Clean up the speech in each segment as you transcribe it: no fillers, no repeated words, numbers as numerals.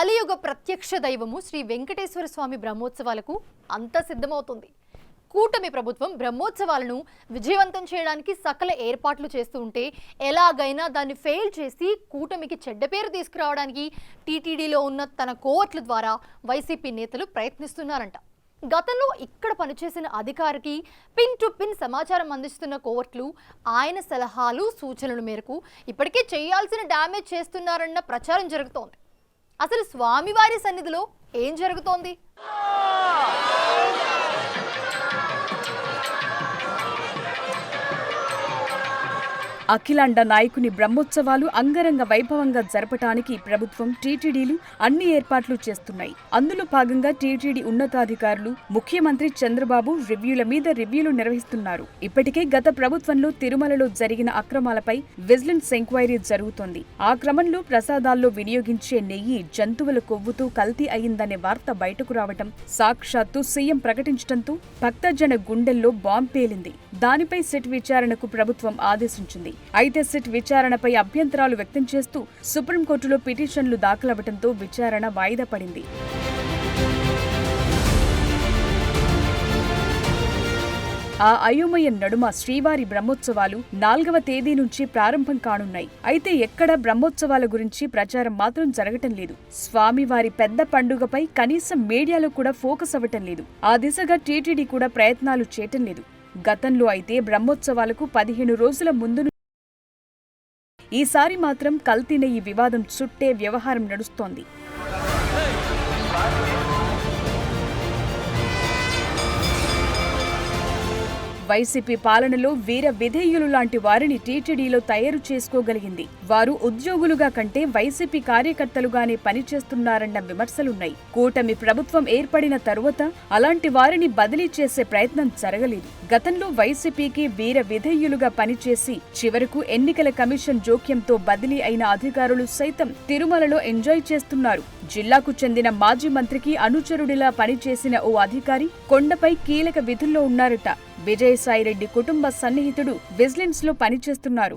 కలియుగ ప్రత్యక్ష దైవము శ్రీ వెంకటేశ్వర స్వామి బ్రహ్మోత్సవాలకు అంతా సిద్ధమవుతుంది. కూటమి ప్రభుత్వం బ్రహ్మోత్సవాలను విజయవంతం చేయడానికి సకల ఏర్పాట్లు చేస్తూ ఉంటే ఎలాగైనా దాన్ని ఫెయిల్ చేసి కూటమికి చెడ్డ పేరు తీసుకురావడానికి టీటీడీలో ఉన్న తన కోవర్ట్ల ద్వారా వైసీపీ నేతలు ప్రయత్నిస్తున్నారంట. గతంలో ఇక్కడ పనిచేసిన అధికారికి పిన్ టు పిన్ సమాచారం అందిస్తున్న కోవర్ట్లు ఆయన సలహాలు సూచనల మేరకు ఇప్పటికే చేయాల్సిన డ్యామేజ్ చేస్తున్నారన్న ప్రచారం జరుగుతోంది. అసలు స్వామివారి సన్నిధిలో ఏం జరుగుతోంది? అఖిలాండ నాయకుని బ్రహ్మోత్సవాలు అంగరంగ వైభవంగా జరపటానికి ప్రభుత్వం టీటీడీలు అన్ని ఏర్పాట్లు చేస్తున్నాయి. అందులో భాగంగా టీటీడీ ఉన్నతాధికారులు ముఖ్యమంత్రి చంద్రబాబు రివ్యూల మీద రివ్యూలు నిర్వహిస్తున్నారు. ఇప్పటికే గత ప్రభుత్వంలో తిరుమలలో జరిగిన అక్రమాలపై విజిలెన్స్ ఎంక్వైరీ జరుగుతోంది. ఆ క్రమంలో ప్రసాదాల్లో వినియోగించే నెయ్యి జంతువుల కొవ్వుతో కల్తీ అయిందనే వార్త బయటకు రావటం, సాక్షాత్తు సీఎం ప్రకటించడంతో భక్తజన గుండెల్లో బాంబు పేలింది. దానిపై సిట్ విచారణకు ప్రభుత్వం ఆదేశించింది. అయితే సిట్ విచారణపై అభ్యంతరాలు వ్యక్తం చేస్తూ సుప్రీంకోర్టులో పిటిషన్లు దాఖలవడంతో విచారణ వాయిదా పడింది. ఆ అయోమయ నడుమ శ్రీవారి బ్రహ్మోత్సవాలు 4వ తేదీ నుంచి ప్రారంభం కానున్నాయి. అయితే ఎక్కడ బ్రహ్మోత్సవాల గురించి ప్రచారం మాత్రం జరగటం లేదు. స్వామివారి పెద్ద పండుగపై కనీసం మీడియాలో కూడా ఫోకస్ అవ్వటం లేదు. ఆ దిశగా టీటీడీ కూడా ప్రయత్నాలు చేయటం లేదు. గతంలో అయితే బ్రహ్మోత్సవాలకు 15 రోజుల ముందు ఈసారి మాత్రం కల్తీ నెయ్యి వివాదం చుట్టే వ్యవహారం నడుస్తోంది. వైసీపీ పాలనలో వీర విధేయులు లాంటి వారిని టీటీడీలో తయారు చేసుకోగలిగింది. వారు ఉద్యోగులుగా కంటే వైసీపీ కార్యకర్తలుగానే పనిచేస్తున్నారన్న విమర్శలున్నాయి. కూటమి ప్రభుత్వం ఏర్పడిన తరువాత అలాంటి వారిని బదిలీ చేసే ప్రయత్నం జరగలేదు. గతంలో వైసీపీకి వీర విధేయులుగా పనిచేసి చివరకు ఎన్నికల కమిషన్ జోక్యంతో బదిలీ అయిన అధికారులు సైతం తిరుమలలో ఎంజాయ్ చేస్తున్నారు. జిల్లాకు చెందిన మాజీ మంత్రికి అనుచరుడిలా పనిచేసిన ఓ అధికారి కొండపై కీలక విధుల్లో ఉన్నారట. విజయసాయిరెడ్డి కుటుంబ సన్నిహితుడు విజిలెన్స్ లో పనిచేస్తున్నారు.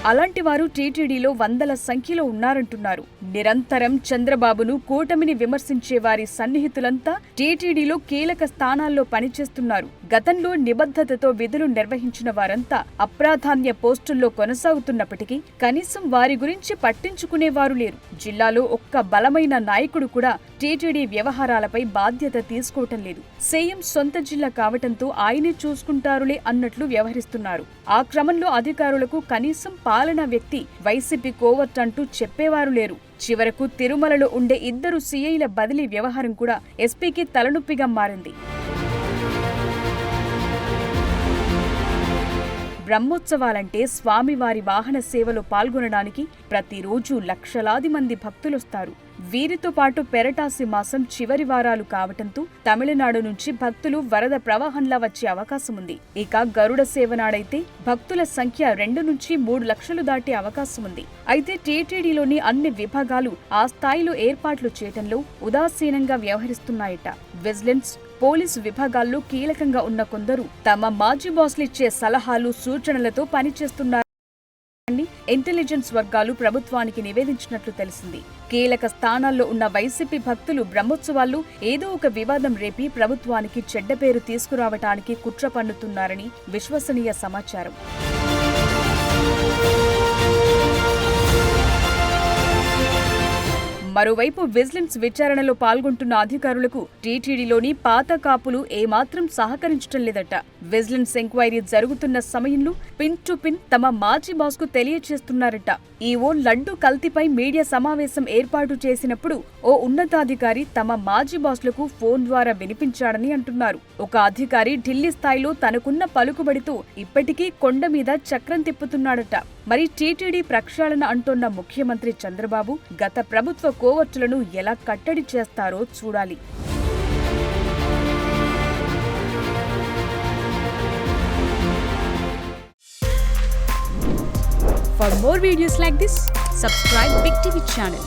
అలాంటి వారు టీటీడీలో వందల సంఖ్యలో ఉన్నారంటున్నారు. నిరంతరం చంద్రబాబును కూటమిని విమర్శించే వారి సన్నిహితులంతా టీటీడీలో కీలక స్థానాల్లో పనిచేస్తున్నారు. గతంలో నిబద్ధతతో విధులు నిర్వహించిన వారంతా అప్రాధాన్య పోస్టుల్లో కొనసాగుతున్నప్పటికీ కనీసం వారి గురించి పట్టించుకునేవారు లేరు. జిల్లాలో ఒక్క బలమైన నాయకుడు కూడా టీటీడీ వ్యవహారాలపై బాధ్యత తీసుకోవటం లేదు. సీఎం సొంత జిల్లా కావటంతో ఆయనే చూసుకుంటారులే అన్నట్లు వ్యవహరిస్తున్నారు. ఆ క్రమంలో అధికారులకు కనీసం పాలనా వ్యక్తి, వైసీపీ కోవర్ట్ అంటూ చెప్పేవారు లేరు. చివరకు తిరుమలలో ఉండే 2 సీఐల బదిలీ వ్యవహారం కూడా ఎస్పీకి తలనొప్పిగా మారింది. బ్రహ్మోత్సవాలంటే స్వామివారి వాహన సేవలో పాల్గొనడానికి ప్రతిరోజు లక్షలాది మంది భక్తులొస్తారు. వీరితో పాటు పెరటాసి మాసం చివరి వారాలు కావటంతో తమిళనాడు నుంచి భక్తులు వరద ప్రవాహంలా వచ్చే అవకాశం ఉంది. ఇక గరుడ సేవ నాడైతే భక్తుల సంఖ్య 2 నుంచి 3 లక్షలు దాటే అవకాశం ఉంది. అయితే టీటీడీలోని అన్ని విభాగాలు ఆ స్థాయిలో ఏర్పాట్లు చేయటంలో ఉదాసీనంగా వ్యవహరిస్తున్నాయట. విజిలెన్స్, పోలీసు విభాగాల్లో కీలకంగా ఉన్న కొందరు తమ మాజీ బాస్లిచ్చే సలహాలు సూచనలతో పనిచేస్తున్నారు. ఇంటెలిజెన్స్ వర్గాలు ప్రభుత్వానికి నివేదించినట్లు తెలిసింది. కీలక స్థానాల్లో ఉన్న వైసీపీ భక్తులు బ్రహ్మోత్సవాల్లో ఏదో ఒక వివాదం రేపి ప్రభుత్వానికి చెడ్డ పేరు తీసుకురావటానికి కుట్ర పన్నుతున్నారని విశ్వసనీయ సమాచారం. మరోవైపు విజిలెన్స్ విచారణలో పాల్గొంటున్న అధికారులకు టీటీడీలోని పాత కాపులు ఏమాత్రం సహకరించడం లేదట. విజిలెన్స్ ఎంక్వైరీ జరుగుతున్న సమయంలో పిన్ టు పిన్ తమ మాజీ బాస్కు తెలియచేస్తున్నారట. ఓ లడ్డు కల్తీపై మీడియా సమావేశం ఏర్పాటు చేసినప్పుడు ఓ ఉన్నతాధికారి తమ మాజీ బాస్లకు ఫోన్ ద్వారా వినిపించాడని అంటున్నారు. ఒక అధికారి ఢిల్లీ స్థాయిలో తనకున్న పలుకుబడితో ఇప్పటికీ కొండ మీద చక్రం తిప్పుతున్నాడట. మరి టీటీడీ ప్రక్షాళన అంటోన్న ముఖ్యమంత్రి చంద్రబాబు గత ప్రభుత్వ కోవర్టులను ఎలా కట్టడి చేస్తారో చూడాలి. For more videos like this, subscribe Big TV channel.